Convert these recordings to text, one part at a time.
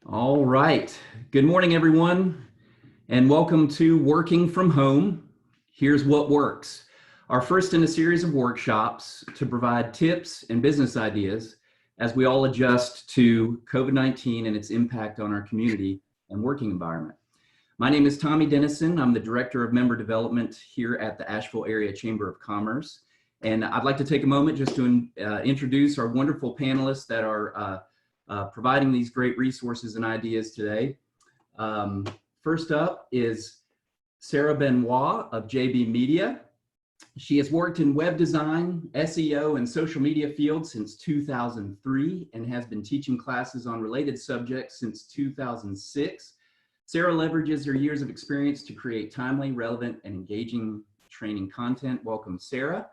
All right. Good morning, everyone, and welcome to Working from Home. Here's what works. Our first in a series of workshops to provide tips and business ideas as we all adjust to COVID-19 and its impact on our community and working environment. My name is Tommy Dennison. I'm the Director of Member Development here at the Asheville Area Chamber of Commerce. And I'd like to take a moment just to introduce our wonderful panelists that are providing these great resources and ideas today. Um, First up is Sarah Benoit of JB Media. She has worked in web design, SEO, and social media fields since 2003 and has been teaching classes on related subjects since 2006. Sarah leverages her years of experience to create timely, relevant, and engaging training content. Welcome, Sarah.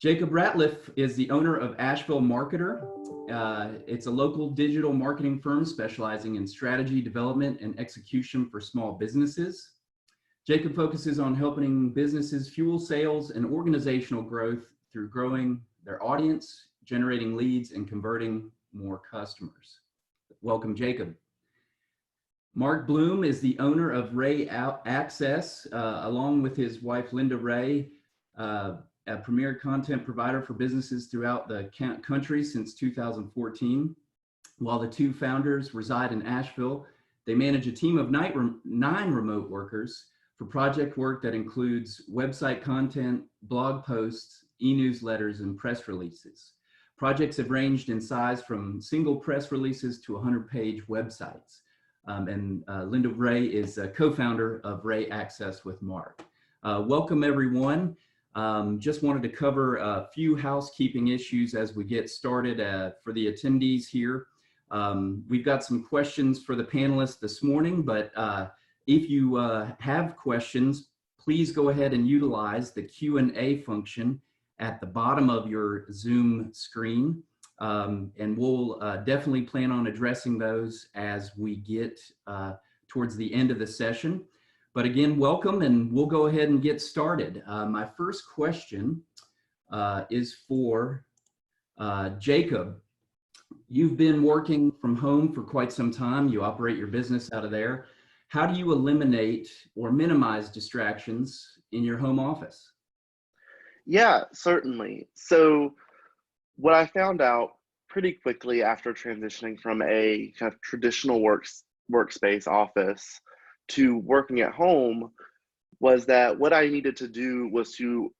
Jacob Ratliff is the owner of AshevilleMARKETER. It's a local digital marketing firm specializing in strategy, development, and execution for small businesses. Jacob focuses on helping businesses fuel sales and organizational growth through growing their audience, generating leads, and converting more customers. Welcome, Jacob. Mark Bloom is the owner of Ray Access, along with his wife, Linda Ray, a premier content provider for businesses throughout the country since 2014. While the two founders reside in Asheville, they manage a team of 9 remote workers for project work that includes website content, blog posts, e-newsletters, and press releases. Projects have ranged in size from single press releases to 100-page websites. Linda Ray is a co-founder of Ray Access with Mark. Welcome, everyone. Just wanted to cover a few housekeeping issues as we get started for the attendees here. We've got some questions for the panelists this morning, but if you have questions, please go ahead and utilize the Q&A function at the bottom of your Zoom screen. And we'll definitely plan on addressing those as we get towards the end of the session. But again, welcome, and we'll go ahead and get started. My first question is for Jacob. You've been working from home for quite some time. You operate your business out of there. How do you eliminate or minimize distractions in your home office? Yeah, certainly. So what I found out pretty quickly after transitioning from a kind of traditional workspace office to working at home was that what I needed to do was to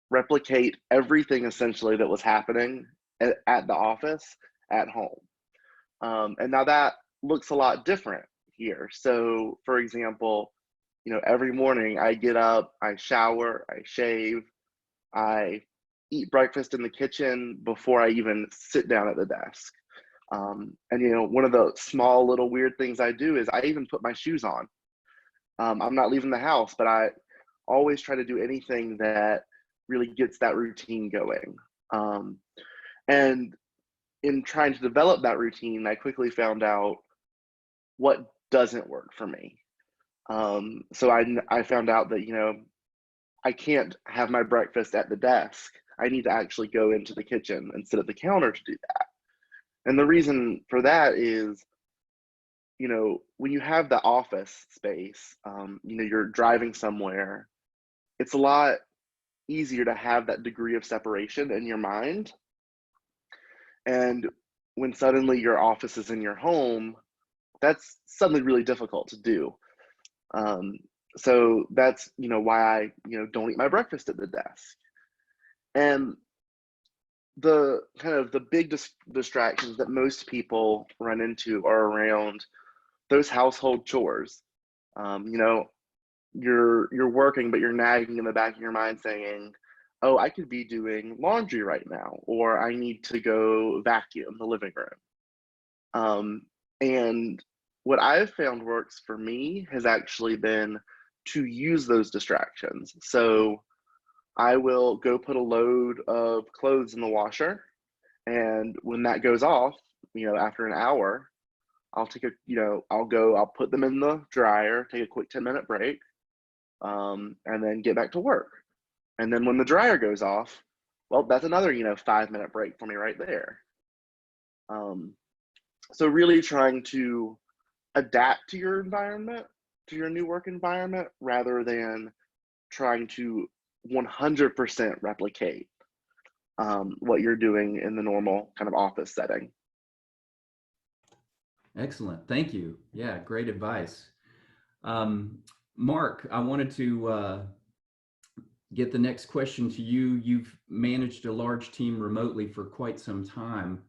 replicate everything essentially that was happening at the office at home. And now that looks a lot different here. So for example, every morning I get up, I shower, I shave, I eat breakfast in the kitchen before I even sit down at the desk. And one of the small little weird things I do is I even put my shoes on. I'm not leaving the house, but I always try to do anything that really gets that routine going. And in trying to develop that routine, I quickly found out what doesn't work for me. So I found out that, I can't have my breakfast at the desk. I need to actually go into the kitchen and sit at the counter to do that. And the reason for that is, when you have the office space, you're driving somewhere, it's a lot easier to have that degree of separation in your mind. And when suddenly your office is in your home, that's suddenly really difficult to do. So that's, why I, don't eat my breakfast at the desk. And the kind of the big distractions that most people run into are around those household chores. You're working, but you're nagging in the back of your mind saying, oh, I could be doing laundry right now, or I need to go vacuum the living room. And what I've found works for me has actually been to use those distractions. So I will go put a load of clothes in the washer, and when that goes off, after an hour, I'll I'll put them in the dryer, take a quick 10-minute break, and then get back to work. And then when the dryer goes off, well, that's another, 5-minute break for me right there. So really trying to adapt to your environment, to your new work environment, rather than trying to 100% replicate what you're doing in the normal kind of office setting. Excellent. Thank you. Yeah, great advice. Mark, I wanted to get the next question to you. You've managed a large team remotely for quite some time.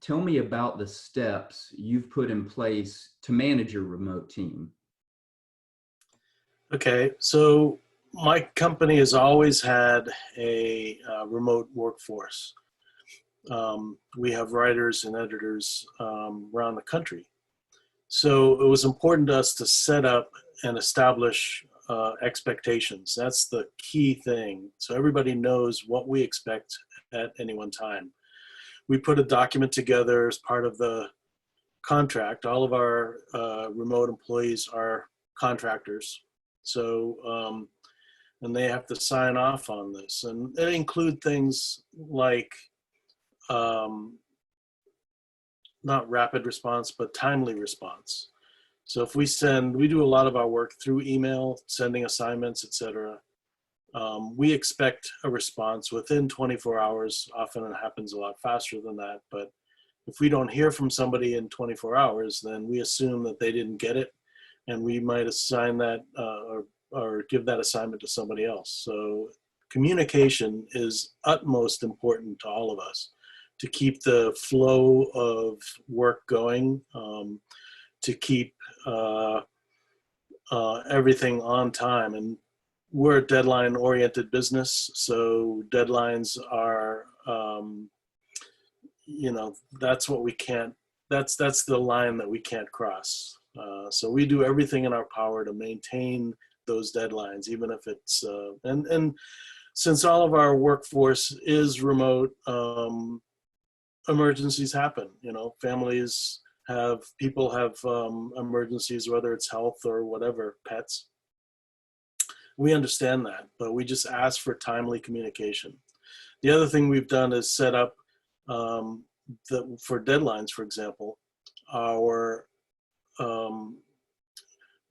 Tell me about the steps you've put in place to manage your remote team. Okay, so my company has always had a remote workforce. We have writers and editors around the country. So it was important to us to set up and establish expectations. That's the key thing. So everybody knows what we expect at any one time. We put a document together as part of the contract. All of our remote employees are contractors. So, and they have to sign off on this. And it include things like not rapid response, but timely response. So if we do a lot of our work through email, sending assignments, etc. We expect a response within 24 hours. Often it happens a lot faster than that, but if we don't hear from somebody in 24 hours, then we assume that they didn't get it, and we might assign that or give that assignment to somebody else. So communication is utmost important to all of us to keep the flow of work going, to keep everything on time. And we're a deadline-oriented business, so deadlines are, that's what we can't, that's the line that we can't cross. So we do everything in our power to maintain those deadlines, even if it's, and since all of our workforce is remote, emergencies happen, people have emergencies, whether it's health or whatever, pets. We understand that, but we just ask for timely communication. The other thing we've done is set up for deadlines, for example,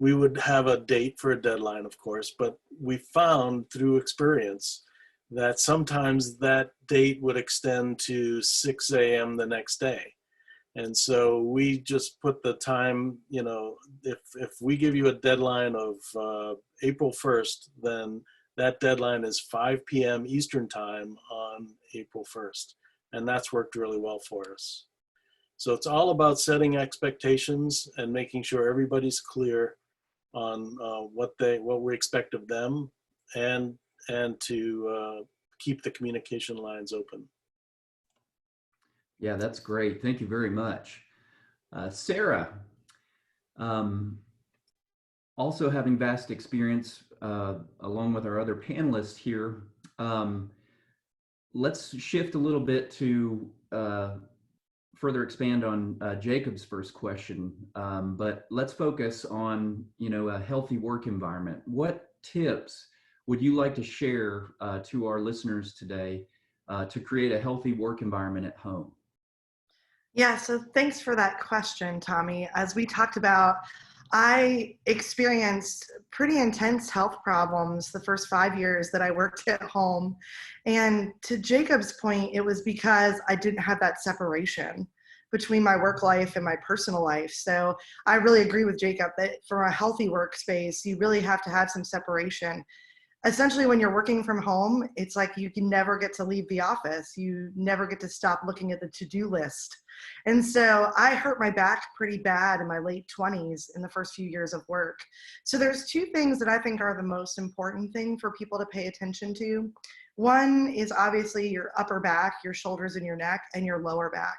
we would have a date for a deadline, of course, but we found through experience that sometimes that date would extend to 6 a.m. the next day. And so we just put the time, if we give you a deadline of April 1st, then that deadline is 5 p.m. Eastern time on April 1st. And that's worked really well for us. So it's all about setting expectations and making sure everybody's clear on what we expect of them, and to keep the communication lines open. Yeah, that's great. Thank you very much. Sarah, also having vast experience along with our other panelists here, let's shift a little bit to further expand on Jacob's first question, but let's focus on a healthy work environment. What tips would you like to share to our listeners today to create a healthy work environment at home? Yeah, so thanks for that question, Tommy. As we talked about, I experienced pretty intense health problems the first 5 years that I worked at home. And to Jacob's point, it was because I didn't have that separation between my work life and my personal life. So I really agree with Jacob that for a healthy workspace, you really have to have some separation. Essentially, when you're working from home, it's like you can never get to leave the office. You never get to stop looking at the to-do list. And so I hurt my back pretty bad in my late 20s in the first few years of work. So there's two things that I think are the most important thing for people to pay attention to. One is obviously your upper back, your shoulders and your neck, and your lower back.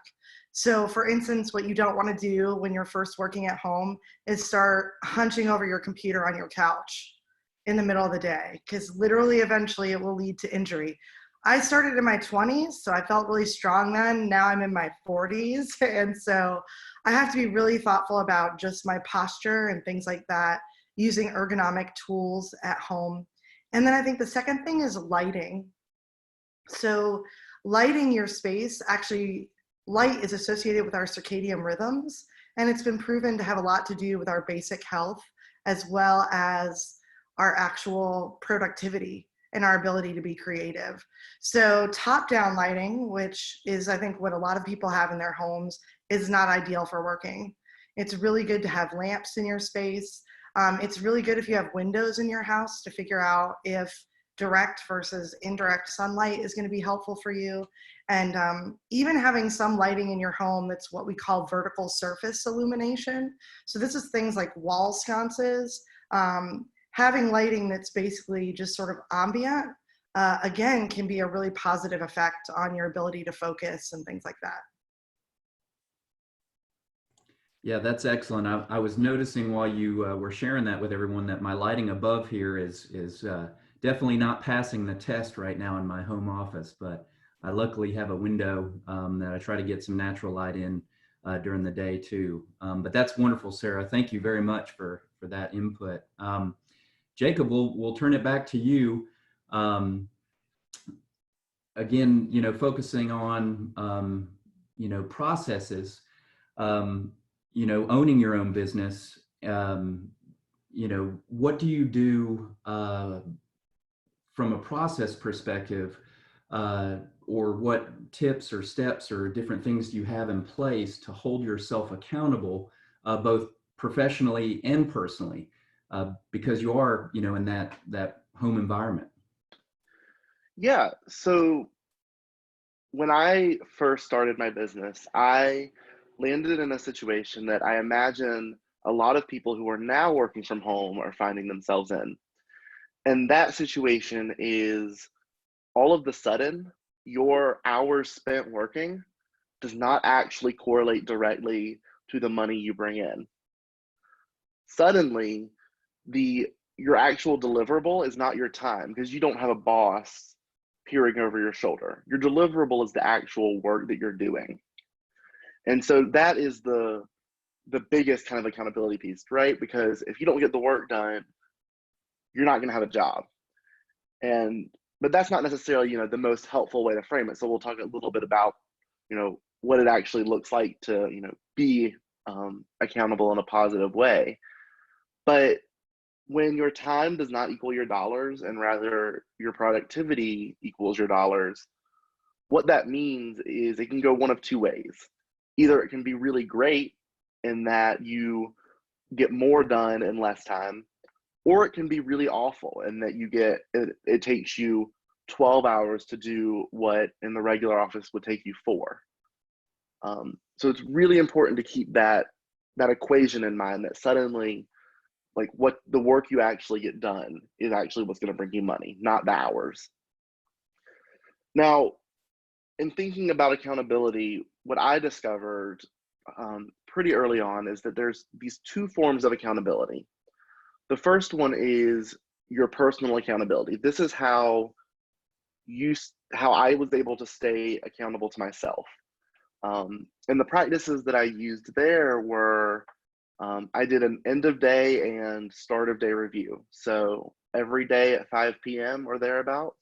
So for instance, what you don't want to do when you're first working at home is start hunching over your computer on your couch in the middle of the day, because literally eventually it will lead to injury. I started in my 20s, so I felt really strong then. Now I'm in my 40s, and so I have to be really thoughtful about just my posture and things like that, using ergonomic tools at home. And then I think the second thing is lighting. So lighting your space actually light is associated with our circadian rhythms, and it's been proven to have a lot to do with our basic health as well as our actual productivity and our ability to be creative. So top-down lighting, which is I think what a lot of people have in their homes, is not ideal for working. It's really good to have lamps in your space. It's really good if you have windows in your house to figure out if direct versus indirect sunlight is going to be helpful for you. And even having some lighting in your home that's what we call vertical surface illumination. So this is things like wall sconces. Having lighting that's basically just sort of ambient, again, can be a really positive effect on your ability to focus and things like that. Yeah, that's excellent. I was noticing while you were sharing that with everyone that my lighting above here is definitely not passing the test right now in my home office, but I luckily have a window that I try to get some natural light in during the day too. But that's wonderful, Sarah. Thank you very much for that input. Jacob, we'll turn it back to you. Again, focusing on, processes, owning your own business, what do you do from a process perspective, or what tips or steps or different things do you have in place to hold yourself accountable, both professionally and personally, because you are, in that home environment? Yeah, so when I first started my business, I landed in a situation that I imagine a lot of people who are now working from home are finding themselves in. And that situation is all of the sudden, your hours spent working does not actually correlate directly to the money you bring in. Suddenly, your actual deliverable is not your time because you don't have a boss peering over your shoulder. Your deliverable is the actual work that you're doing. And so that is the biggest kind of accountability piece, right? Because if you don't get the work done, you're not going to have a job. But that's not necessarily, the most helpful way to frame it. So we'll talk a little bit about, what it actually looks like to, be accountable in a positive way. But when your time does not equal your dollars and rather your productivity equals your dollars, what that means is it can go one of two ways. Either it can be really great in that you get more done in less time, or it can be really awful in that it takes you 12 hours to do what in the regular office would take you 4. So it's really important to keep that equation in mind, that suddenly, like, what the work you actually get done is actually what's going to bring you money, not the hours. Now, in thinking about accountability, what I discovered pretty early on is that there's these 2 forms of accountability. The first one is your personal accountability. This is how I was able to stay accountable to myself. And the practices that I used there were, I did an end of day and start of day review. So every day at 5 p.m. or thereabouts,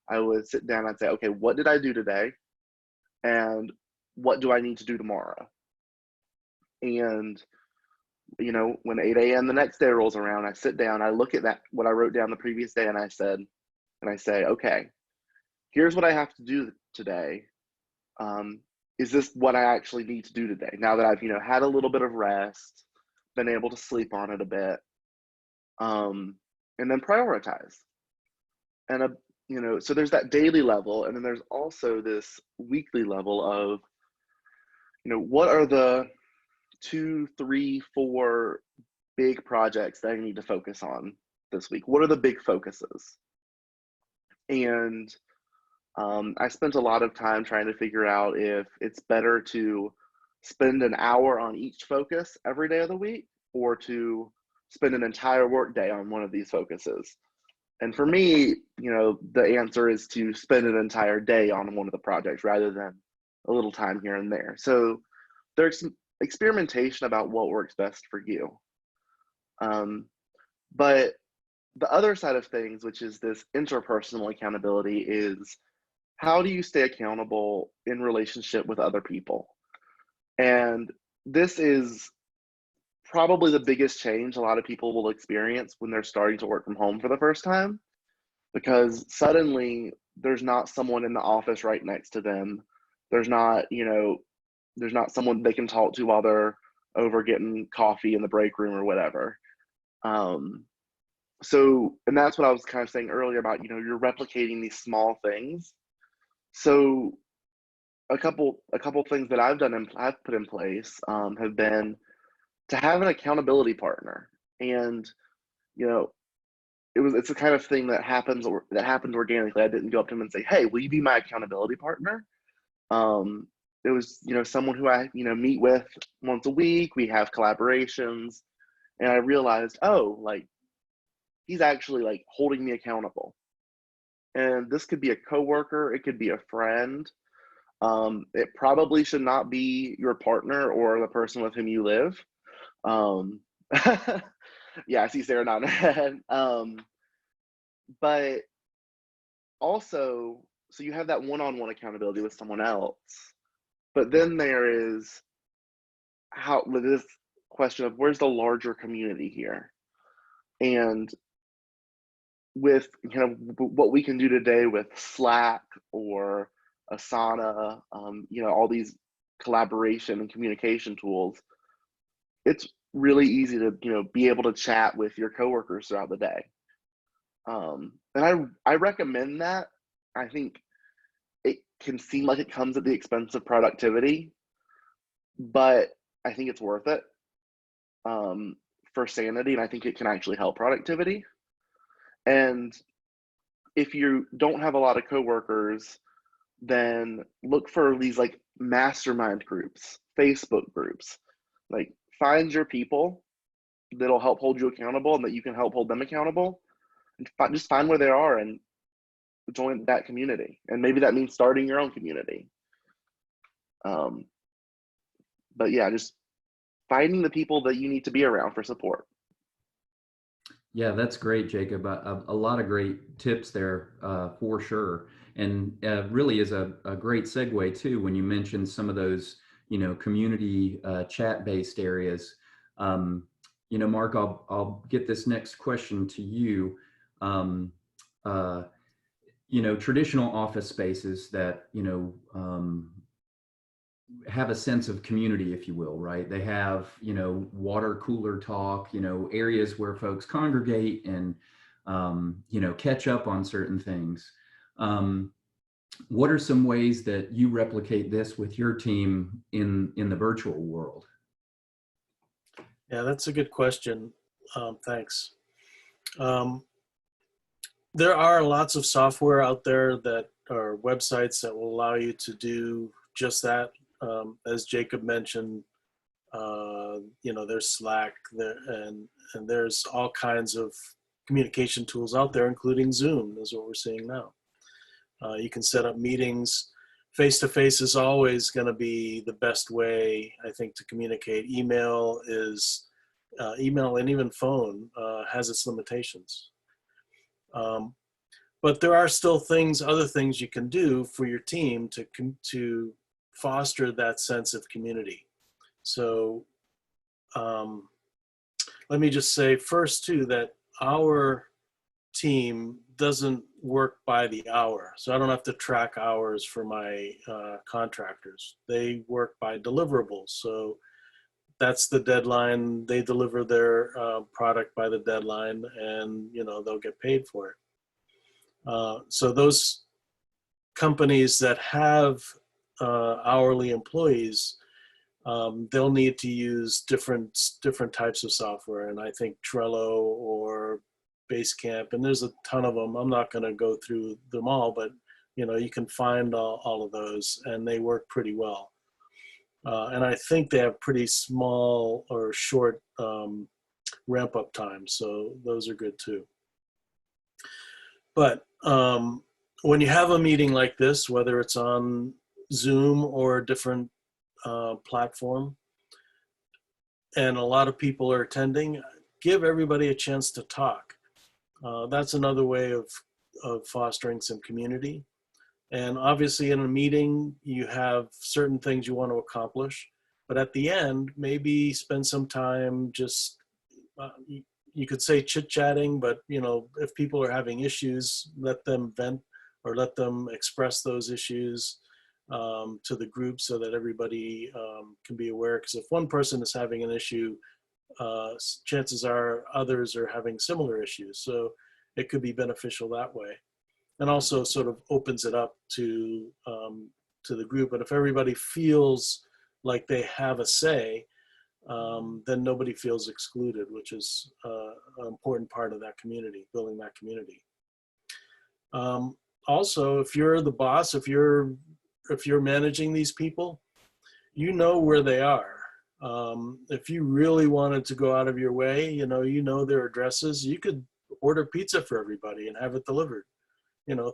I would sit down and say, okay, what did I do today? And what do I need to do tomorrow? And, when 8 a.m. the next day rolls around, I sit down, I look at what I wrote down the previous day, and I say, okay, here's what I have to do today. Is this what I actually need to do today? Now that I've, had a little bit of rest, been able to sleep on it a bit, and then prioritize. And, so there's that daily level, and then there's also this weekly level of, what are the 2, 3, 4 big projects that I need to focus on this week? What are the big focuses? And I spent a lot of time trying to figure out if it's better to spend an hour on each focus every day of the week, or to spend an entire work day on one of these focuses. And for me, the answer is to spend an entire day on one of the projects rather than a little time here and there. So there's some experimentation about what works best for you. But the other side of things, which is this interpersonal accountability, is how do you stay accountable in relationship with other people? And this is probably the biggest change a lot of people will experience when they're starting to work from home for the first time, because suddenly there's not someone in the office right next to them. There's not, there's not someone they can talk to while they're over getting coffee in the break room or whatever. And that's what I was kind of saying earlier about, you're replicating these small things. So a couple things that I've put in place have been to have an accountability partner. And it's the kind of thing that happened organically. I didn't go up to him and say, "Hey, will you be my accountability partner?" It was someone who I meet with once a week. We have collaborations, and I realized, oh, like, he's actually like holding me accountable. And this could be a coworker, it could be a friend. It probably should not be your partner or the person with whom you live. Yeah, I see Sarah nodding her head. But also, so you have that one-on-one accountability with someone else, but then there is with this question of where's the larger community here, and with what we can do today with Slack or Asana, all these collaboration and communication tools, it's really easy to be able to chat with your coworkers throughout the day. And I recommend that. I think it can seem like it comes at the expense of productivity, but I think it's worth it for sanity, and I think it can actually help productivity. And if you don't have a lot of coworkers, then look for these like mastermind groups, Facebook groups. Like, find your people that'll help hold you accountable and that you can help hold them accountable, and just find where they are and join that community. And maybe that means starting your own community. But yeah, just finding the people that you need to be around for support. Yeah, that's great, Jacob. A lot of great tips there for sure. And really is a great segue too when you mentioned some of those, community chat-based areas. Mark, I'll get this next question to you. Traditional office spaces that, have a sense of community, if you will, right? They have, water cooler talk, areas where folks congregate and, catch up on certain things. What are some ways that you replicate this with your team in the virtual world? Yeah, that's a good question. Thanks. There are lots of software out there that are websites that will allow you to do just that. As Jacob mentioned, there's Slack there, and there's all kinds of communication tools out there, including Zoom, is what we're seeing now. You can set up meetings. Face-to-face is always going to be the best way, I think, to communicate. Email and even phone has its limitations. But there are still other things you can do for your team to foster that sense of community. So let me just say first too that our team doesn't work by the hour. So I don't have to track hours for my contractors. They work by deliverables. So that's the deadline. They deliver their product by the deadline, and they'll get paid for it. So those companies that have hourly employees, they'll need to use different types of software, and I think Trello or Basecamp, and there's a ton of them. I'm not going to go through them all, but you can find all of those, and they work pretty well. And I think they have pretty small or short ramp up time, so those are good too. But when you have a meeting like this, whether it's on Zoom or a different platform, and a lot of people are attending, give everybody a chance to talk. That's another way of fostering some community. And obviously in a meeting, you have certain things you want to accomplish, but at the end, maybe spend some time just, you could say chit-chatting, but if people are having issues, let them vent or let them express those issues to the group so that everybody can be aware. Because if one person is having an issue, chances are others are having similar issues. So it could be beneficial that way. And also sort of opens it up to the group. And if everybody feels like they have a say, then nobody feels excluded, which is an important part of that community, building that community. Also, if you're the boss, if you're managing these people, you know where they are. If you really wanted to go out of your way, you know their addresses, you could order pizza for everybody and have it delivered.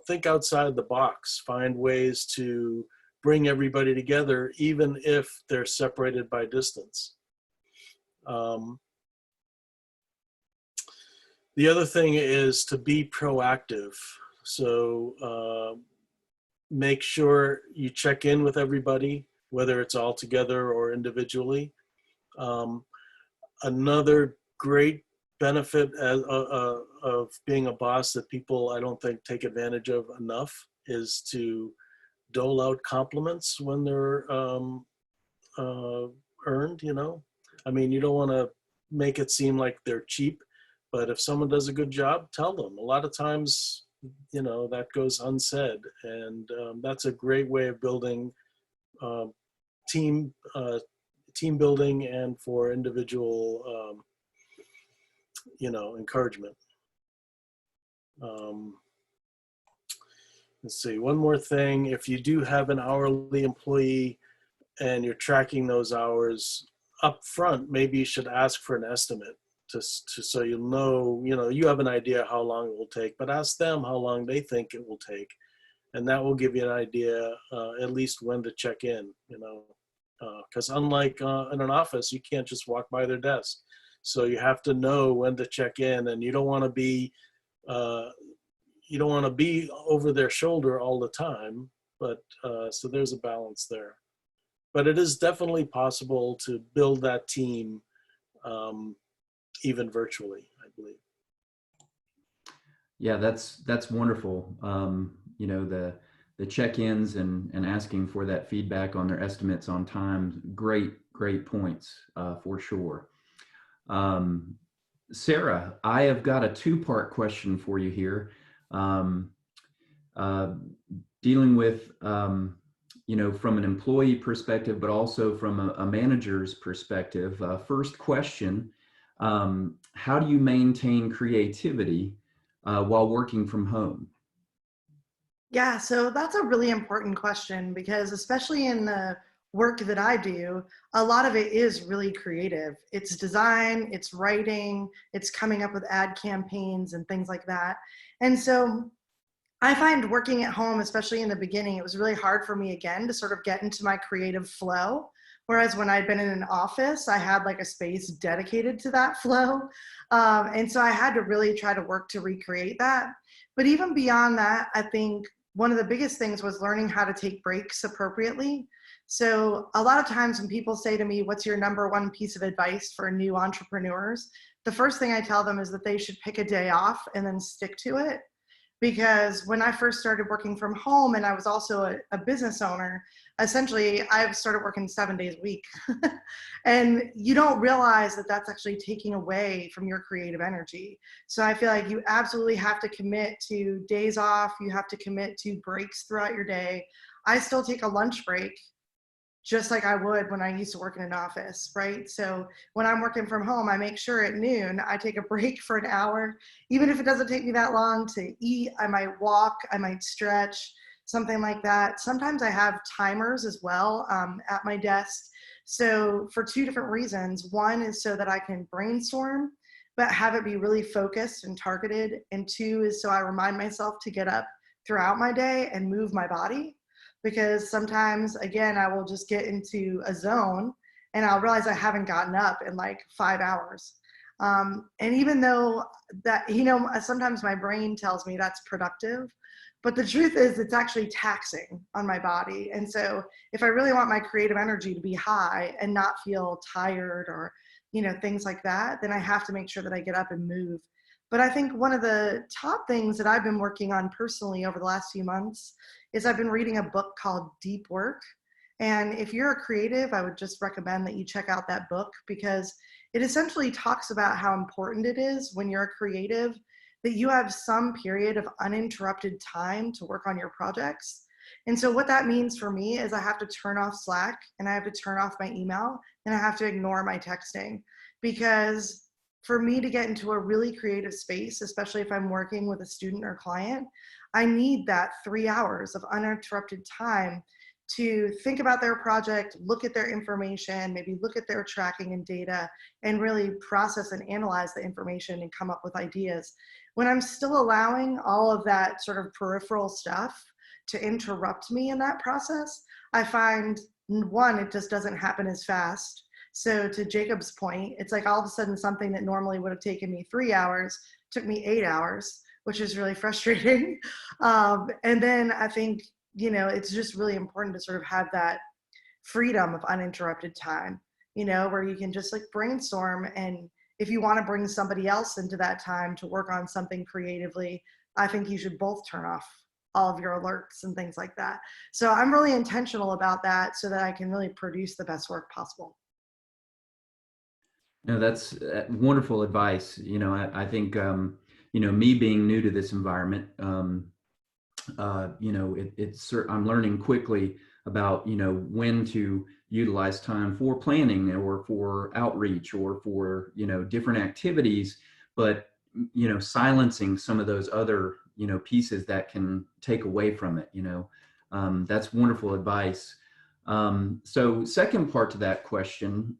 Think outside the box, find ways to bring everybody together, even if they're separated by distance. The other thing is to be proactive. So make sure you check in with everybody, whether it's all together or individually. Another great benefit of being a boss that people, I don't think, take advantage of enough is to dole out compliments when they're earned. I mean, you don't want to make it seem like they're cheap, but if someone does a good job, tell them. A lot of times, that goes unsaid, and that's a great way of building team building and for individual encouragement. Let's see, one more thing. If you do have an hourly employee and you're tracking those hours up front, maybe you should ask for an estimate so you'll know, you have an idea how long it will take, but ask them how long they think it will take. And that will give you an idea at least when to check in, because unlike in an office, you can't just walk by their desk. So you have to know when to check in, and you don't want to be over their shoulder all the time. But so there's a balance there. But it is definitely possible to build that team even virtually, I believe. Yeah, that's wonderful. The check-ins and asking for that feedback on their estimates on time, great points for sure. Sarah, I have got a two-part question for you here, dealing with from an employee perspective, but also from a manager's perspective. First question: how do you maintain creativity while working from home? Yeah, so that's a really important question because especially in the work that I do, a lot of it is really creative. It's design, it's writing, it's coming up with ad campaigns and things like that. And so I find working at home, especially in the beginning, it was really hard for me again to sort of get into my creative flow. Whereas when I'd been in an office, I had like a space dedicated to that flow. And so I had to really try to work to recreate that. But even beyond that, I think one of the biggest things was learning how to take breaks appropriately. So a lot of times when people say to me, what's your number one piece of advice for new entrepreneurs? The first thing I tell them is that they should pick a day off and then stick to it. Because when I first started working from home and I was also a business owner, essentially I started working 7 days a week. And you don't realize that that's actually taking away from your creative energy. So I feel like you absolutely have to commit to days off. You have to commit to breaks throughout your day. I still take a lunch break just like I would when I used to work in an office, right? So when I'm working from home, I make sure at noon, I take a break for an hour, even if it doesn't take me that long to eat. I might walk, I might stretch, something like that. Sometimes I have timers as well at my desk. So for two different reasons. One is so that I can brainstorm, but have it be really focused and targeted. And two is so I remind myself to get up throughout my day and move my body. Because sometimes, again, I will just get into a zone and I'll realize I haven't gotten up in like 5 hours. And even though that, sometimes my brain tells me that's productive, But the truth is it's actually taxing on my body. And so if I really want my creative energy to be high and not feel tired or, things like that, then I have to make sure that I get up and move. But I think one of the top things that I've been working on personally over the last few months is I've been reading a book called Deep Work. And if you're a creative, I would just recommend that you check out that book, because it essentially talks about how important it is when you're a creative that you have some period of uninterrupted time to work on your projects. And so what that means for me is I have to turn off Slack, and I have to turn off my email, and I have to ignore my texting. Because for me to get into a really creative space, especially if I'm working with a student or client, I need that 3 hours of uninterrupted time to think about their project, look at their information, maybe look at their tracking and data, and really process and analyze the information and come up with ideas. When I'm still allowing all of that sort of peripheral stuff to interrupt me in that process, I find, one, it just doesn't happen as fast. So to Jacob's point, it's like all of a sudden something that normally would have taken me 3 hours took me 8 hours, which is really frustrating. And then I think, it's just really important to sort of have that freedom of uninterrupted time, where you can just like brainstorm. And if you want to bring somebody else into that time to work on something creatively, I think you should both turn off all of your alerts and things like that. So I'm really intentional about that so that I can really produce the best work possible. No, that's wonderful advice. I think, me being new to this environment, I'm learning quickly about, when to utilize time for planning or for outreach or for, different activities, but, silencing some of those other, pieces that can take away from it, that's wonderful advice. So second part to that question,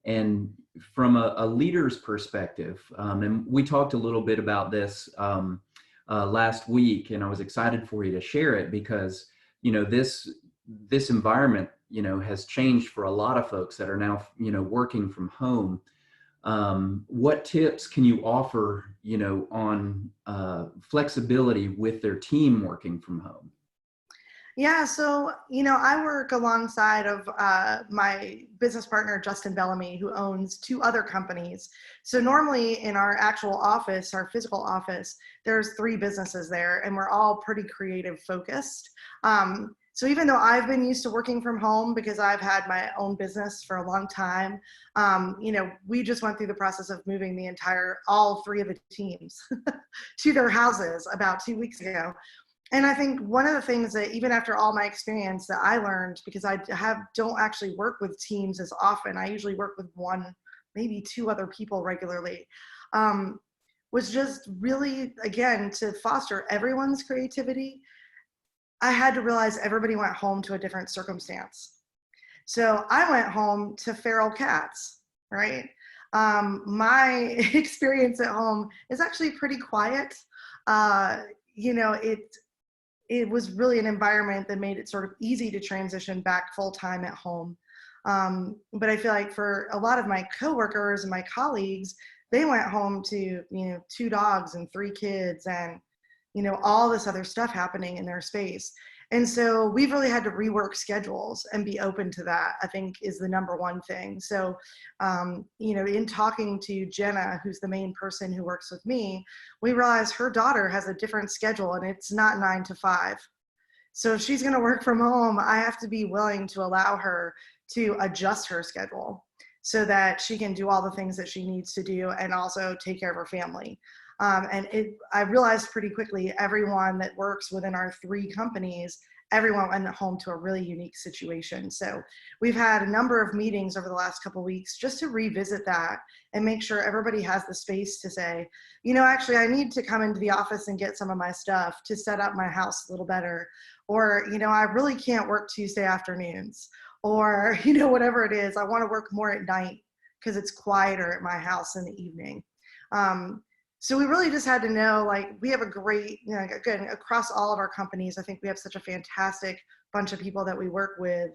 and from a leader's perspective, and we talked a little bit about this last week, and I was excited for you to share it because, this environment, has changed for a lot of folks that are now, working from home. What tips can you offer, on flexibility with their team working from home? Yeah, so, I work alongside of my business partner, Justin Bellamy, who owns 2 other companies. So normally in our actual office, our physical office, there's 3 businesses there, and we're all pretty creative focused. So even though I've been used to working from home because I've had my own business for a long time, we just went through the process of moving all 3 of the teams to their houses about 2 weeks ago. And I think one of the things that even after all my experience that I learned, because I don't actually work with teams as often, I usually work with 1, maybe 2 other people regularly, was just really, again, to foster everyone's creativity. I had to realize everybody went home to a different circumstance. So I went home to feral cats, right? My experience at home is actually pretty quiet. It was really an environment that made it sort of easy to transition back full time at home. But I feel like for a lot of my coworkers and my colleagues, they went home to, 2 dogs and 3 kids and, all this other stuff happening in their space. And so we've really had to rework schedules and be open to that, I think is the number one thing. So, in talking to Jenna, who's the main person who works with me, we realized her daughter has a different schedule and it's not 9 to 5. So if she's going to work from home, I have to be willing to allow her to adjust her schedule so that she can do all the things that she needs to do and also take care of her family. I realized pretty quickly, everyone that works within our 3 companies, everyone went home to a really unique situation. So we've had a number of meetings over the last couple of weeks just to revisit that and make sure everybody has the space to say, actually, I need to come into the office and get some of my stuff to set up my house a little better. Or, I really can't work Tuesday afternoons. Or, whatever it is, I want to work more at night because it's quieter at my house in the evening. So we really just had to know, we have a great, again, across all of our companies, I think we have such a fantastic bunch of people that we work with.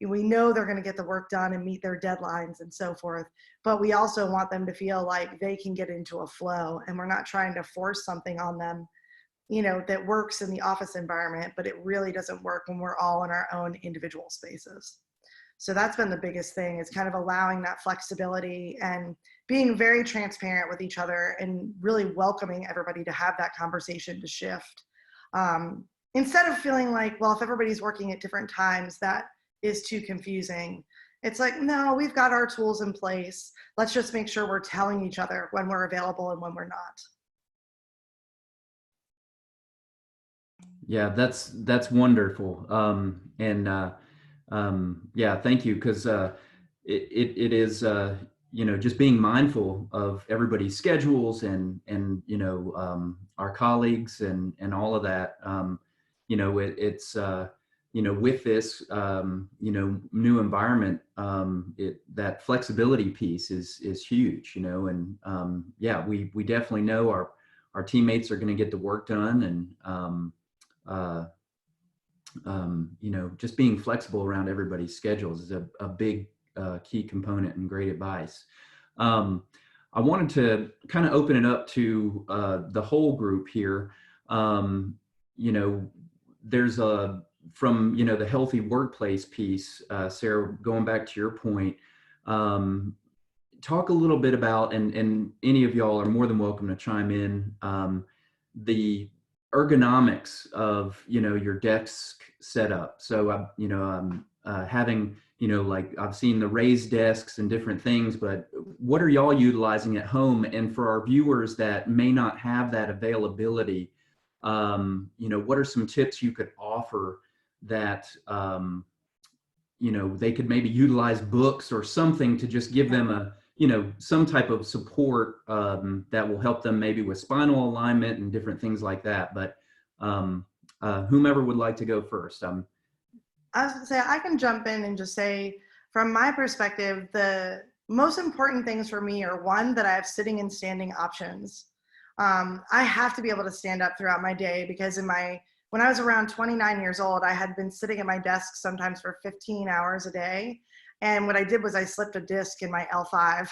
We know they're going to get the work done and meet their deadlines and so forth, but we also want them to feel like they can get into a flow and we're not trying to force something on them that works in the office environment, but it really doesn't work when we're all in our own individual spaces. So that's been the biggest thing, is kind of allowing that flexibility and being very transparent with each other and really welcoming everybody to have that conversation to shift. Instead of feeling like, well, if everybody's working at different times, that is too confusing. It's like, no, we've got our tools in place. Let's just make sure we're telling each other when we're available and when we're not. Yeah, that's wonderful. Yeah, thank you, because it is just being mindful of everybody's schedules and our colleagues and all of that. It's with this new environment, that flexibility piece is huge. And yeah, we definitely know our teammates are going to get the work done, and just being flexible around everybody's schedules is a big key component, and great advice. I wanted to kind of open it up to the whole group here. There's from the healthy workplace piece, Sarah, going back to your point, talk a little bit about, and any of y'all are more than welcome to chime in, the ergonomics of your desk setup. So having like, I've seen the raised desks and different things, but what are y'all utilizing at home? And for our viewers that may not have that availability, what are some tips you could offer that they could maybe utilize books or something to just give them a some type of support that will help them maybe with spinal alignment and different things like that. But whomever would like to go first. I was going to say, I can jump in and just say, from my perspective, the most important things for me are, one, that I have sitting and standing options. I have to be able to stand up throughout my day, because when I was around 29 years old, I had been sitting at my desk sometimes for 15 hours a day. And what I did was I slipped a disc in my L5.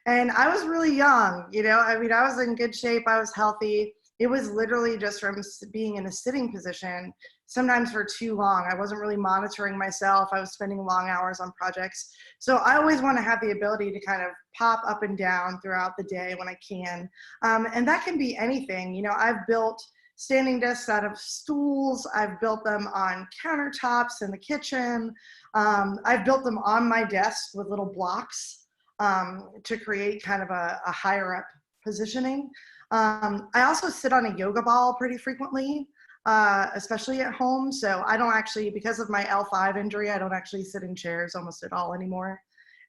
And I was really young, I was in good shape. I was healthy. It was literally just from being in a sitting position, sometimes for too long. I wasn't really monitoring myself. I was spending long hours on projects. So I always want to have the ability to kind of pop up and down throughout the day when I can. And that can be anything. I've built standing desks out of stools. I've built them on countertops in the kitchen. I've built them on my desk with little blocks to create kind of a higher up positioning. I also sit on a yoga ball pretty frequently, especially at home. So I don't actually, because of my L5 injury, I don't actually sit in chairs almost at all anymore.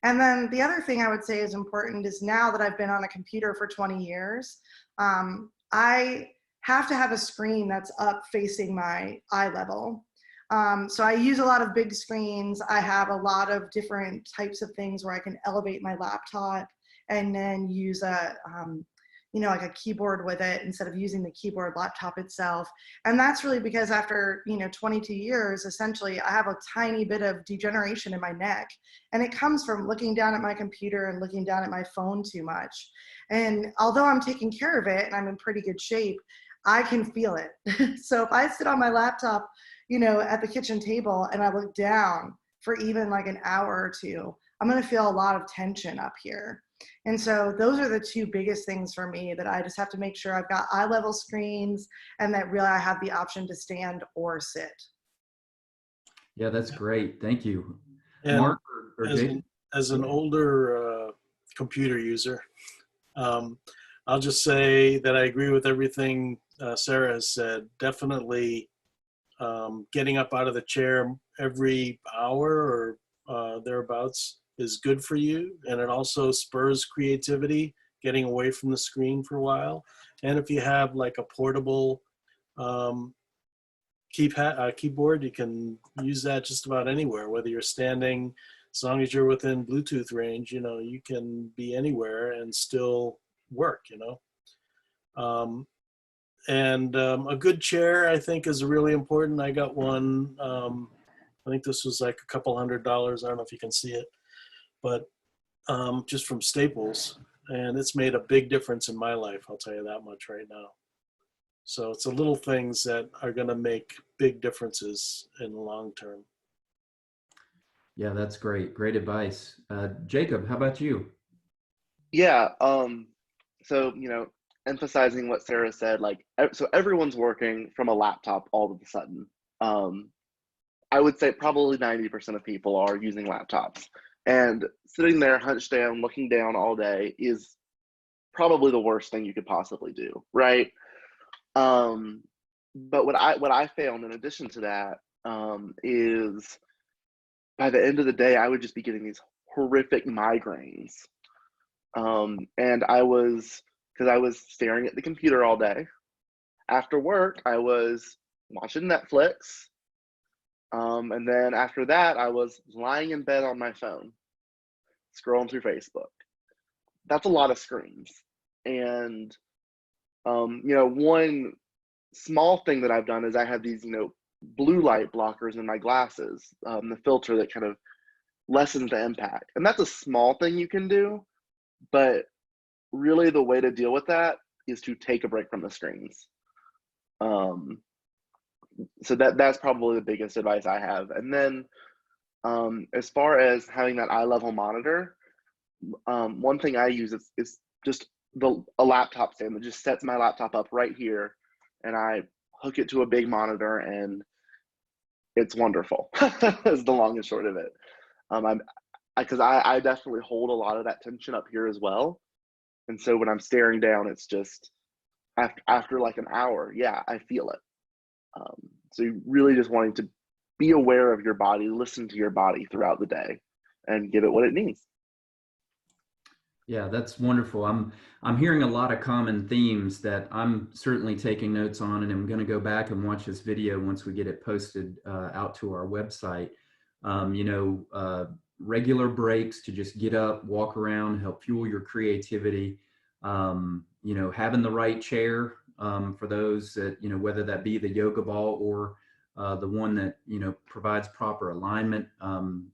And then the other thing I would say is important is, now that I've been on a computer for 20 years, I have to have a screen that's up facing my eye level. So I use a lot of big screens. I have a lot of different types of things where I can elevate my laptop and then use like a keyboard with it instead of using the keyboard laptop itself. And that's really because after 22 years, essentially, I have a tiny bit of degeneration in my neck, and it comes from looking down at my computer and looking down at my phone too much. And although I'm taking care of it and I'm in pretty good shape, I can feel it. So if I sit on my laptop, at the kitchen table, and I look down for even like an hour or two, I'm going to feel a lot of tension up here. And so those are the two biggest things for me, that I just have to make sure I've got eye level screens, and that really I have the option to stand or sit. Yeah, that's great. Thank you. And Mark or Jake? As an older computer user, I'll just say that I agree with everything Sarah has said. Definitely getting up out of the chair every hour or thereabouts is good for you, and it also spurs creativity, getting away from the screen for a while. And if you have like a portable keyboard, you can use that just about anywhere, whether you're standing, as long as you're within Bluetooth range, you can be anywhere and still work, a good chair, I think, is really important. I got one, I think this was like a couple $100. I don't know if you can see it, but just from Staples, and it's made a big difference in my life. I'll tell you that much right now. So it's the little things that are going to make big differences in the long term. Yeah, that's great. Great advice. Jacob, how about you? Yeah. So, emphasizing what Sarah said, like, so everyone's working from a laptop all of a sudden. I would say probably 90% of people are using laptops, and sitting there hunched down, looking down all day is probably the worst thing you could possibly do, right? But what I found in addition to that, is by the end of the day, I would just be getting these horrific migraines. And because I was staring at the computer all day. After work, I was watching Netflix. And then after that, I was lying in bed on my phone, scrolling through Facebook. That's a lot of screens. And, one small thing that I've done is I have these, blue light blockers in my glasses, the filter that kind of lessens the impact. And that's a small thing you can do, but really the way to deal with that is to take a break from the screens. So that's probably the biggest advice I have. And then as far as having that eye level monitor, one thing I use is just a laptop stand that just sets my laptop up right here, and I hook it to a big monitor, and it's wonderful. Is the long and short of it. Because I definitely hold a lot of that tension up here as well, and so when I'm staring down, it's just after like an hour, yeah, I feel it. So you really just wanting to be aware of your body, listen to your body throughout the day, and give it what it needs. Yeah, that's wonderful. I'm hearing a lot of common themes that I'm certainly taking notes on, and I'm going to go back and watch this video once we get it posted out to our website. Regular breaks to just get up, walk around, help fuel your creativity. Having the right chair for those that, whether that be the yoga ball or the one that, provides proper alignment,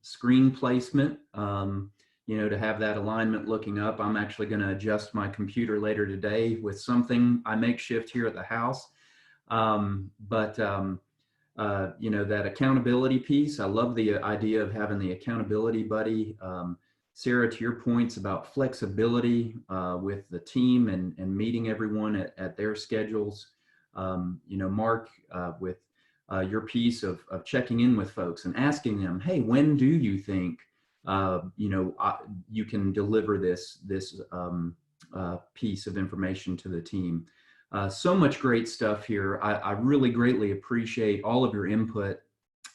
screen placement, to have that alignment looking up. I'm actually going to adjust my computer later today with something I makeshift here at the house. That accountability piece, I love the idea of having the accountability buddy. Sarah, to your points about flexibility with the team and meeting everyone at their schedules. Mark, with your piece of checking in with folks and asking them, hey, when do you think you can deliver this piece of information to the team? So much great stuff here. I really greatly appreciate all of your input.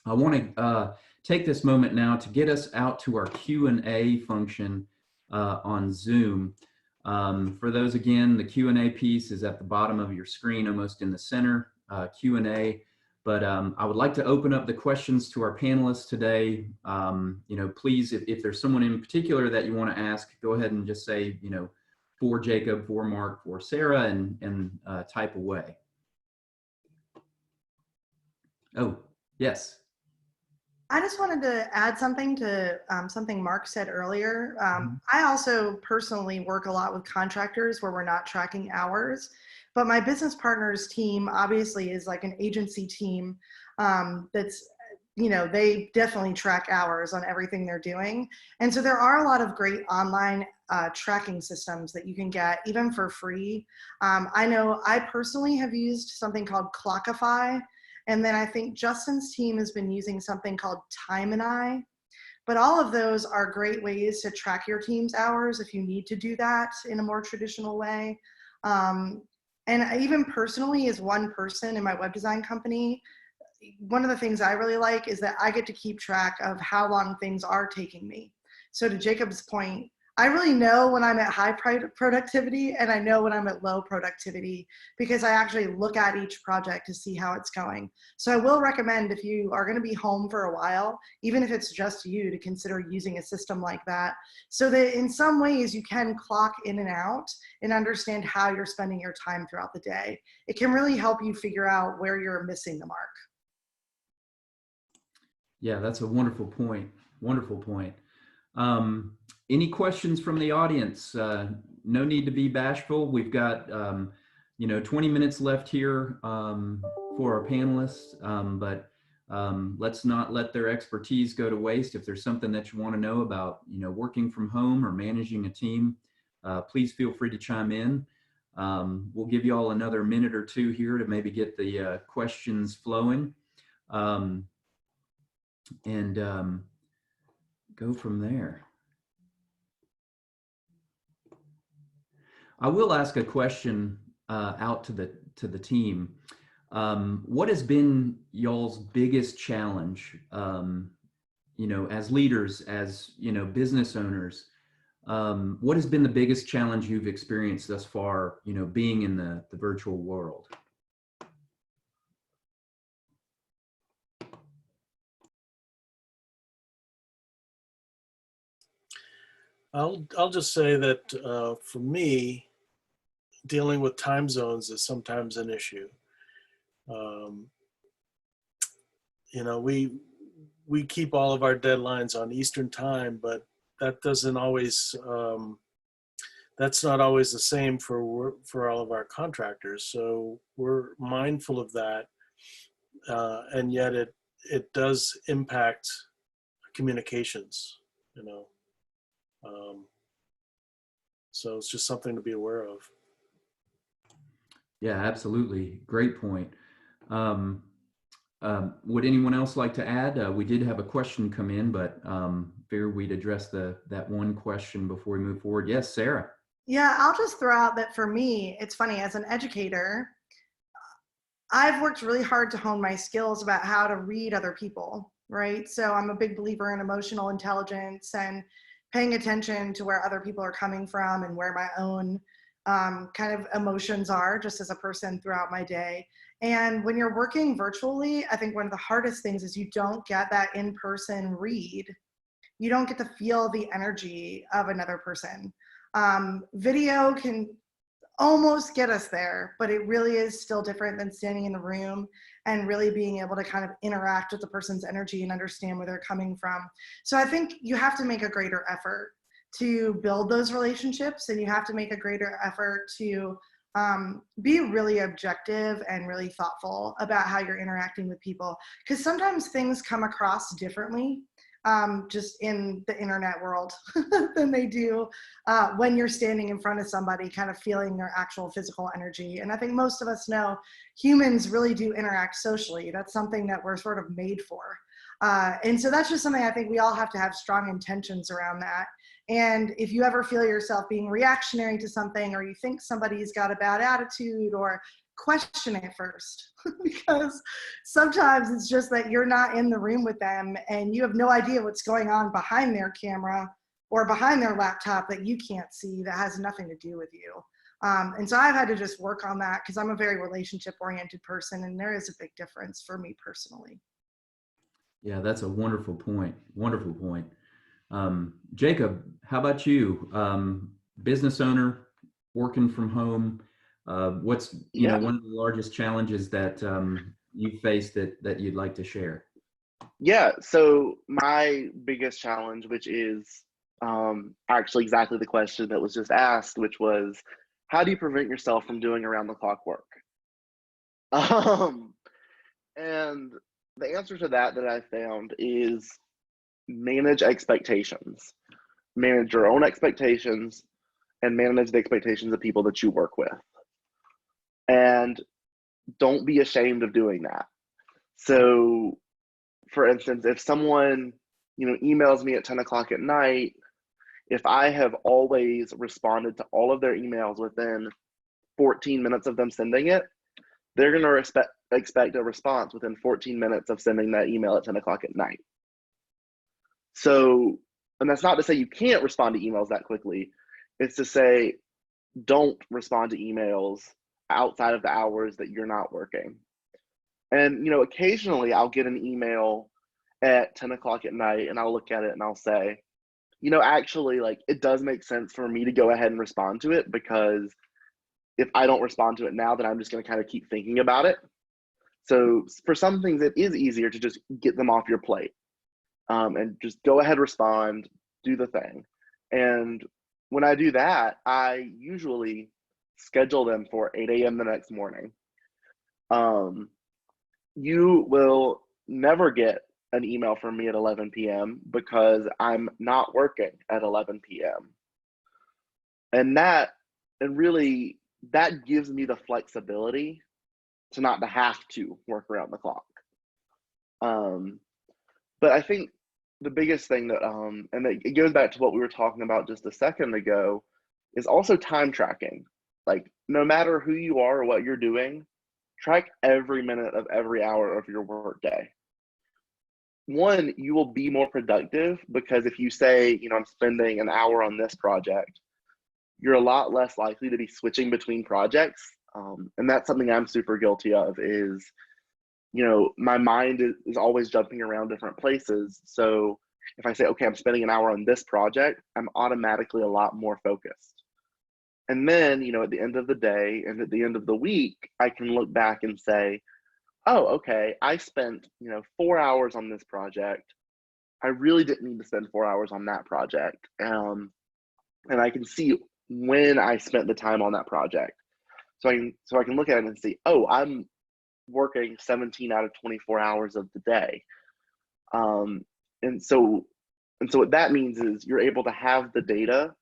I want to take this moment now to get us out to our Q&A function on Zoom. For those, again, the Q&A piece is at the bottom of your screen, almost in the center, Q&A. But I would like to open up the questions to our panelists today. Please, if there's someone in particular that you want to ask, go ahead and just say, for Jacob, for Mark, for Sarah, and type away. Oh, yes. I just wanted to add something to something Mark said earlier. I also personally work a lot with contractors where we're not tracking hours, but my business partner's team obviously is like an agency team that's, they definitely track hours on everything they're doing. And so there are a lot of great online tracking systems that you can get even for free. I know I personally have used something called Clockify. And then I think Justin's team has been using something called Time and I. But all of those are great ways to track your team's hours if you need to do that in a more traditional way. And even personally, as one person in my web design company, one of the things I really like is that I get to keep track of how long things are taking me. So to Jacob's point, I really know when I'm at high productivity and I know when I'm at low productivity because I actually look at each project to see how it's going. So I will recommend, if you are going to be home for a while, even if it's just you, to consider using a system like that so that in some ways you can clock in and out and understand how you're spending your time throughout the day. It can really help you figure out where you're missing the mark. Yeah, that's a wonderful point. Wonderful point. Any questions from the audience? No need to be bashful. We've got 20 minutes left here for our panelists, but let's not let their expertise go to waste. If there's something that you want to know about, working from home or managing a team, please feel free to chime in. We'll give you all another minute or two here to maybe get the questions flowing, and go from there. I will ask a question out to the team. What has been y'all's biggest challenge, as leaders, as business owners? What has been the biggest challenge you've experienced thus far, being in the virtual world? I'll just say that for me, dealing with time zones is sometimes an issue. We keep all of our deadlines on Eastern time, but that doesn't always, that's not always the same for all of our contractors. So we're mindful of that, and yet it does impact communications, so it's just something to be aware of. Yeah, absolutely. Great point. Would anyone else like to add? We did have a question come in, but figured we'd address that one question before we move forward. Yes, Sarah. Yeah, I'll just throw out that for me, it's funny, as an educator, I've worked really hard to hone my skills about how to read other people, right? So I'm a big believer in emotional intelligence and paying attention to where other people are coming from and where my own kind of emotions are just as a person throughout my day. And when you're working virtually, I think one of the hardest things is you don't get that in-person read. You don't get to feel the energy of another person. Video can almost get us there, but it really is still different than standing in the room and really being able to kind of interact with the person's energy and understand where they're coming from. So I think you have to make a greater effort to build those relationships, and you have to make a greater effort to be really objective and really thoughtful about how you're interacting with people, because sometimes things come across differently just in the internet world than they do when you're standing in front of somebody kind of feeling their actual physical energy. And I think most of us know humans really do interact socially. That's something that we're sort of made for. And so that's just something I think we all have to have strong intentions around that. And if you ever feel yourself being reactionary to something, or you think somebody's got a bad attitude, or question it first, because sometimes it's just that you're not in the room with them and you have no idea what's going on behind their camera or behind their laptop that you can't see, that has nothing to do with you. And so I've had to just work on that, because I'm a very relationship oriented person, and there is a big difference for me personally. Yeah, that's a wonderful point. Wonderful point. Jacob, how about you? Business owner, working from home. What's one of the largest challenges that you faced that you'd like to share? Yeah, so my biggest challenge, which is actually exactly the question that was just asked, which was, how do you prevent yourself from doing around the clock work? And the answer to that I found is manage expectations. Manage your own expectations and manage the expectations of people that you work with. And don't be ashamed of doing that. So, for instance, if someone, emails me at 10 o'clock at night, if I have always responded to all of their emails within 14 minutes of them sending it, they're going to expect a response within 14 minutes of sending that email at 10 o'clock at night. So, and that's not to say you can't respond to emails that quickly. It's to say, don't respond to emails outside of the hours that you're not working. And, occasionally I'll get an email at 10 o'clock at night and I'll look at it and I'll say, actually, like, it does make sense for me to go ahead and respond to it, because if I don't respond to it now, then I'm just going to kind of keep thinking about it. So for some things, it is easier to just get them off your plate, and just go ahead, respond, do the thing. And when I do that, I usually schedule them for 8 a.m. the next morning. You will never get an email from me at 11 p.m. because I'm not working at 11 p.m. And really that gives me the flexibility to not to have to work around the clock. But I think the biggest thing that, and it goes back to what we were talking about just a second ago, is also time tracking. Like, no matter who you are or what you're doing, track every minute of every hour of your workday. One, you will be more productive because if you say, you know, I'm spending an hour on this project, you're a lot less likely to be switching between projects. And that's something I'm super guilty of is, you know, my mind is always jumping around different places. So if I say, okay, I'm spending an hour on this project, I'm automatically a lot more focused. And then, you know, at the end of the day and at the end of the week, I can look back and say, oh, okay, I spent, you know, 4 hours on this project. I really didn't need to spend 4 hours on that project. And I can see when I spent the time on that project. So I can look at it and see, oh, I'm working 17 out of 24 hours of the day. And so what that means is you're able to have the data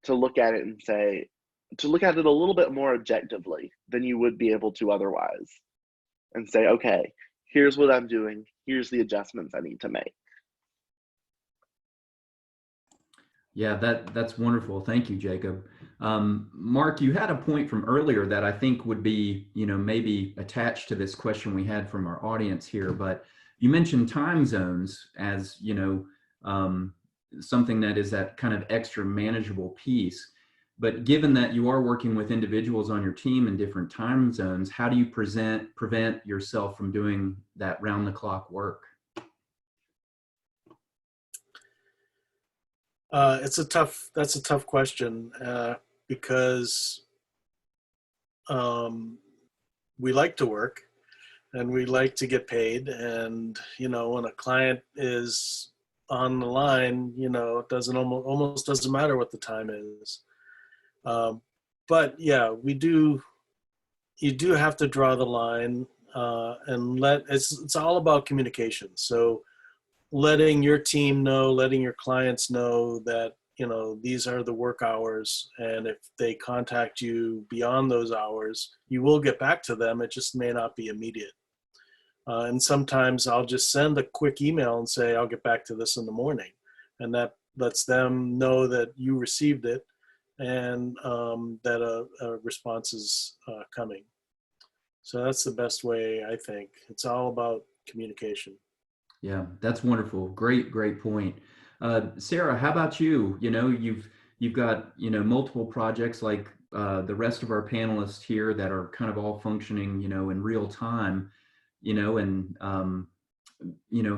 to look at it and say, to look at it a little bit more objectively than you would be able to otherwise, and say, okay, here's what I'm doing. Here's the adjustments I need to make. Yeah, that's wonderful. Thank you, Jacob. Mark, you had a point from earlier that I think would be, you know, maybe attached to this question we had from our audience here, but you mentioned time zones as, you know, something that is that kind of extra manageable piece. But given that you are working with individuals on your team in different time zones, how do you prevent yourself from doing that round the clock work? That's a tough question because we like to work and we like to get paid. And, you know, when a client is on the line, you know, it doesn't almost doesn't matter what the time is. But yeah, you do have to draw the line and it's all about communication. So letting your team know, letting your clients know that, you know, these are the work hours. And if they contact you beyond those hours, you will get back to them. It just may not be immediate. And sometimes I'll just send a quick email and say, I'll get back to this in the morning. And that lets them know that you received it and that a response is coming. So that's the best way, I think. It's all about communication. Yeah, that's wonderful. Great point. Sarah, how about you? You know, you've got, you know, multiple projects like the rest of our panelists here that are kind of all functioning, you know, in real time, you know, and you know,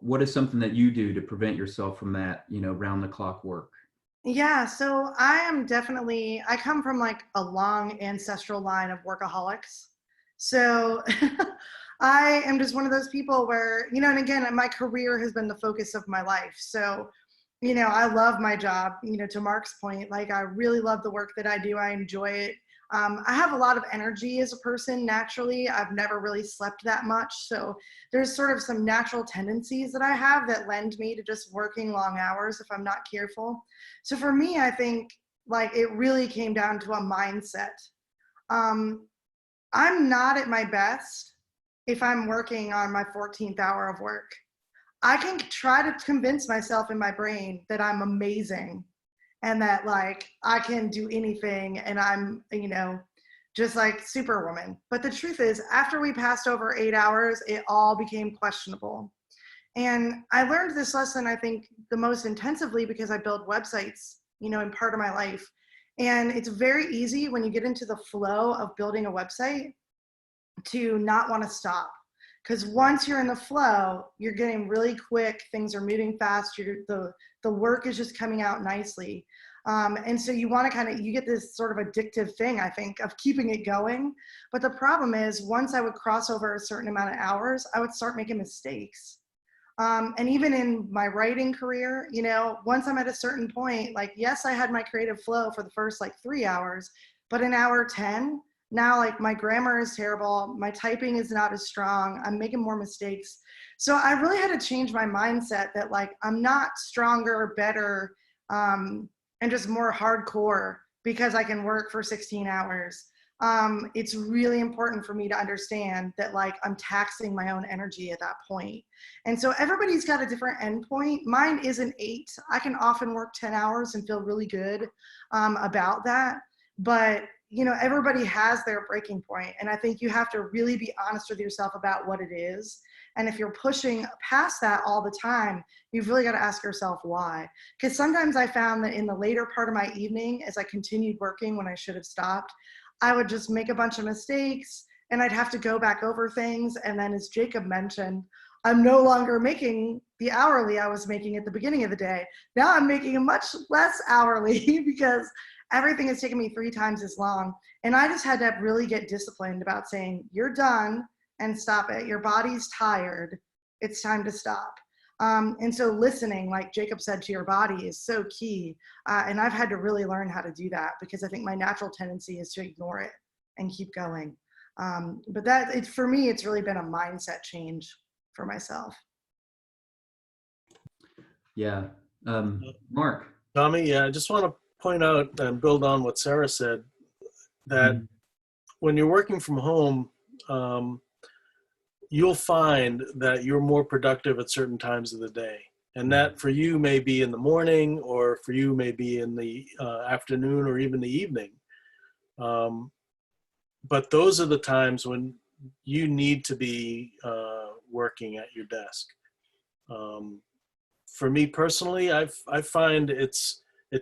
what is something that you do to prevent yourself from that, you know, round the clock work? Yeah, so I come from like a long ancestral line of workaholics. So I am just one of those people where, you know, and again, my career has been the focus of my life. So, you know, I love my job, you know, to Mark's point, like I really love the work that I do. I enjoy it. I have a lot of energy as a person naturally. I've never really slept that much. So there's sort of some natural tendencies that I have that lend me to just working long hours if I'm not careful. So for me, I think like it really came down to a mindset. I'm not at my best if I'm working on my 14th hour of work. I can try to convince myself in my brain that I'm amazing and that like I can do anything and I'm, you know, just like Superwoman. But the truth is, after we passed over 8 hours, it all became questionable. And I learned this lesson, I think, the most intensively because I build websites, you know, in part of my life. And it's very easy when you get into the flow of building a website to not want to stop. Because once you're in the flow, you're getting really quick, things are moving fast, the work is just coming out nicely. And so you want to you get this sort of addictive thing, I think, of keeping it going. But the problem is once I would cross over a certain amount of hours, I would start making mistakes. And even in my writing career, you know, once I'm at a certain point, like, yes, I had my creative flow for the first like 3 hours, But in hour 10, now like my grammar is terrible, my typing is not as strong, I'm making more mistakes. So I really had to change my mindset that like I'm not stronger, better, and just more hardcore because I can work for 16 hours. It's really important for me to understand that like I'm taxing my own energy at that point. And so everybody's got a different endpoint. Mine is an 8. I can often work 10 hours and feel really good about that. But you know, everybody has their breaking point. And I think you have to really be honest with yourself about what it is. And if you're pushing past that all the time, you've really got to ask yourself why. Because sometimes I found that in the later part of my evening, as I continued working when I should have stopped, I would just make a bunch of mistakes and I'd have to go back over things. And then as Jacob mentioned, I'm no longer making the hourly I was making at the beginning of the day. Now I'm making a much less hourly because everything has taken me 3 times as long. And I just had to really get disciplined about saying, you're done and stop it. Your body's tired. It's time to stop. And so listening, like Jacob said, to your body is so key. And I've had to really learn how to do that because I think my natural tendency is to ignore it and keep going. But for me, it's really been a mindset change for myself. Yeah. Mark. Tommy, yeah, I just want to point out and build on what Sarah said, that when you're working from home, you'll find that you're more productive at certain times of the day. And that for you may be in the morning, or for you may be in the afternoon or even the evening. But those are the times when you need to be working at your desk. For me personally, I find it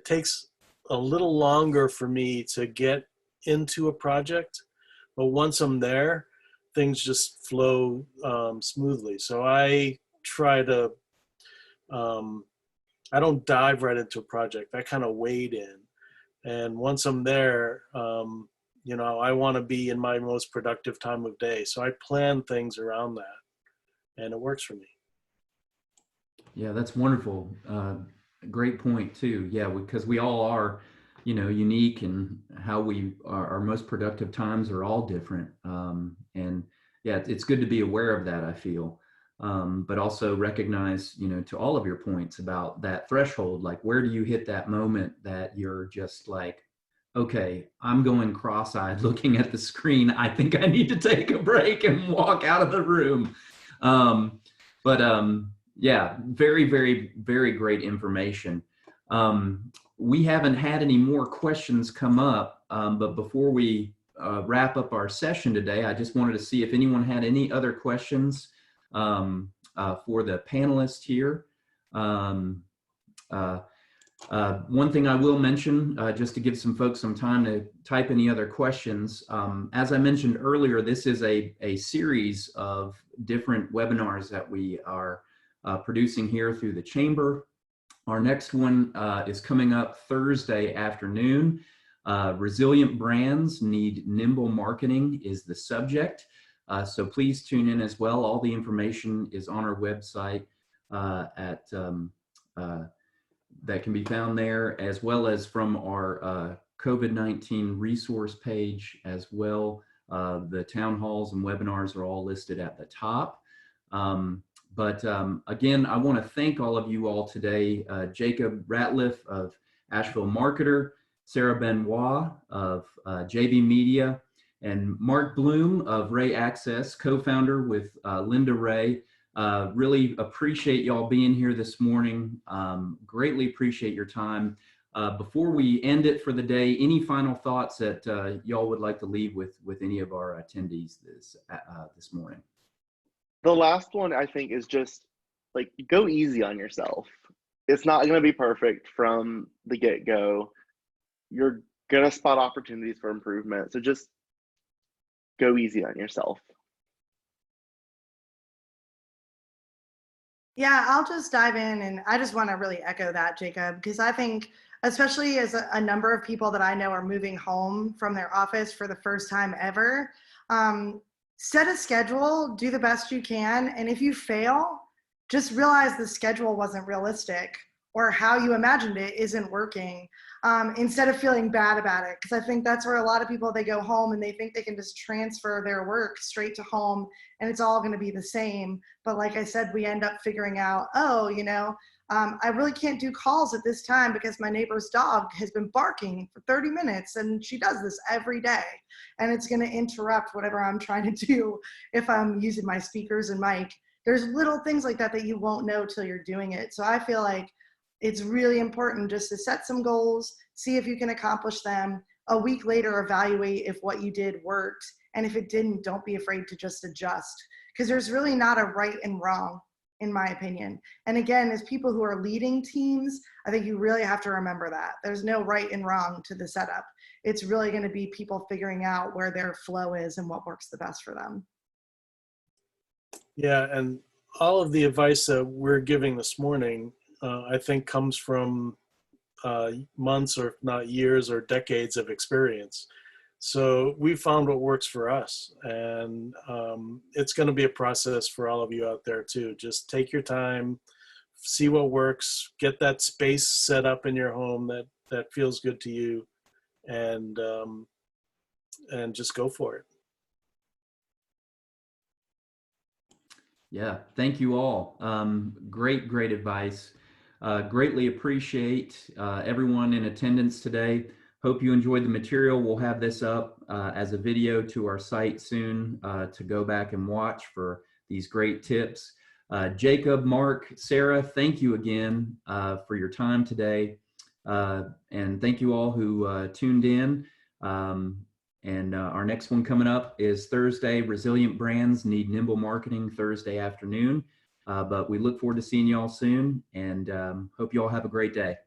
takes a little longer for me to get into a project, but once I'm there, things just flow smoothly. So I try to, I don't dive right into a project. I kind of wade in. And once I'm there, you know, I want to be in my most productive time of day. So I plan things around that, and it works for me. Yeah, that's wonderful. Great point too. Yeah, because we all are, you know, unique, and how we our most productive times are all different. And yeah, it's good to be aware of that, I feel. But also recognize, you know, to all of your points about that threshold, like where do you hit that moment that you're just like, okay, I'm going cross-eyed looking at the screen. I think I need to take a break and walk out of the room. Yeah, very, very, very great information. We haven't had any more questions come up, but before we wrap up our session today, I just wanted to see if anyone had any other questions for the panelists here. One thing I will mention, just to give some folks some time to type any other questions, as I mentioned earlier, this is a series of different webinars that we are producing here through the Chamber. Our next one is coming up Thursday afternoon. Resilient brands need nimble marketing is the subject. So please tune in as well. All the information is on our website that can be found there, as well as from our COVID-19 resource page as well. The town halls and webinars are all listed at the top. Again, I want to thank all of you all today. Jacob Ratliff of AshevilleMARKETER, Sarah Benoit of JB Media, and Mark Bloom of Ray Access, co-founder with Linda Ray. Really appreciate y'all being here this morning. Greatly appreciate your time. Before we end it for the day, any final thoughts that y'all would like to leave with any of our attendees this morning? The last one, I think, is just like, go easy on yourself. It's not going to be perfect from the get-go. You're going to spot opportunities for improvement. So just go easy on yourself. Yeah, I'll just dive in, and I just want to really echo that, Jacob, because I think, especially as a number of people that I know are moving home from their office for the first time ever, set a schedule, do the best you can, and if you fail, just realize the schedule wasn't realistic, or how you imagined it isn't working, instead of feeling bad about it. Because I think that's where a lot of people, they go home and they think they can just transfer their work straight to home and it's all going to be the same. But like I said, we end up figuring out, oh, I really can't do calls at this time because my neighbor's dog has been barking for 30 minutes and she does this every day. And it's going to interrupt whatever I'm trying to do if I'm using my speakers and mic. There's little things like that that you won't know till you're doing it. So I feel like it's really important just to set some goals, see if you can accomplish them. A week later, evaluate if what you did worked. And if it didn't, don't be afraid to just adjust, because there's really not a right and wrong, in my opinion. And again, as people who are leading teams, I think you really have to remember that there's no right and wrong to the setup. It's really going to be people figuring out where their flow is and what works the best for them. Yeah, and all of the advice that we're giving this morning, I think comes from months, or if not years or decades of experience. So we found what works for us, and it's going to be a process for all of you out there too. Just take your time, see what works, get that space set up in your home that feels good to you, and just go for it. Yeah, thank you all. Great advice. Greatly appreciate everyone in attendance today. Hope you enjoyed the material. We'll have this up as a video to our site soon to go back and watch for these great tips. Jacob, Mark, Sarah, thank you again for your time today. And thank you all who tuned in. Our next one coming up is Thursday. Resilient Brands Need Nimble Marketing, Thursday afternoon. But we look forward to seeing you all soon, and hope you all have a great day.